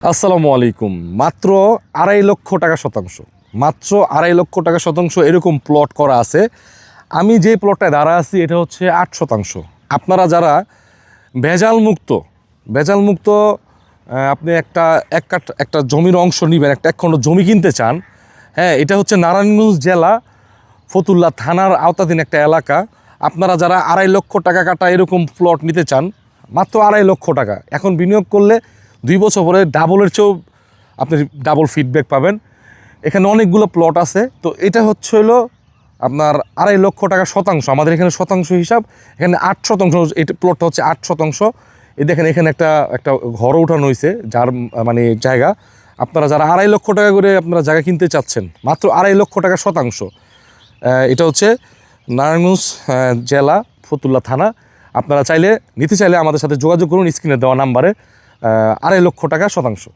আসসালামু আলাইকুম। মাত্র 2.5 লক্ষ টাকা শতাংশ, মাত্র 2.5 লক্ষ টাকা শতাংশ এরকম প্লট করা আছে। আমি যে প্লটটায় দাঁড়া আছি এটা হচ্ছে 8 শতাংশ। আপনারা যারা ভেজাল মুক্ত আপনি একটা জমির অংশ নেবেন, এক খণ্ড জমি কিনতে চান, হ্যাঁ, এটা হচ্ছে নারায়ণগঞ্জ জেলা ফতুল্লা থানার আওতাধীন একটা এলাকা। আপনারা যারা 2.5 লক্ষ টাকা কাটা এরকম প্লট নিতে চান, মাত্র 2.5 লক্ষ টাকা, এখন বিনিয়োগ করলে 2 বছর পরে ডাবলের চেয়েও আপনি ডাবল ফিডব্যাক পাবেন। এখানে অনেকগুলো প্লট আছে। তো এটা হচ্ছে হলো আপনার 2.5 লক্ষ টাকা শতাংশ। আমাদের এখানে শতাংশ হিসাব, এখানে 8 শতাংশ, এটা প্লটটা হচ্ছে 8 শতাংশ। এই দেখেন এখানে একটা ঘর উঠানো হয়েছে, যার মানে জায়গা। আপনারা যারা 2.5 লক্ষ টাকা করে আপনারা জায়গা কিনতে চাচ্ছেন, মাত্র 2.5 লক্ষ টাকা শতাংশ। এটা হচ্ছে নারায়ণগঞ্জ জেলা ফতুল্লা থানা। আপনারা নিতে চাইলে আমাদের সাথে যোগাযোগ করুন স্ক্রিনে দেওয়া নাম্বারে। 2.5 লক্ষ টাকা শতাংশ।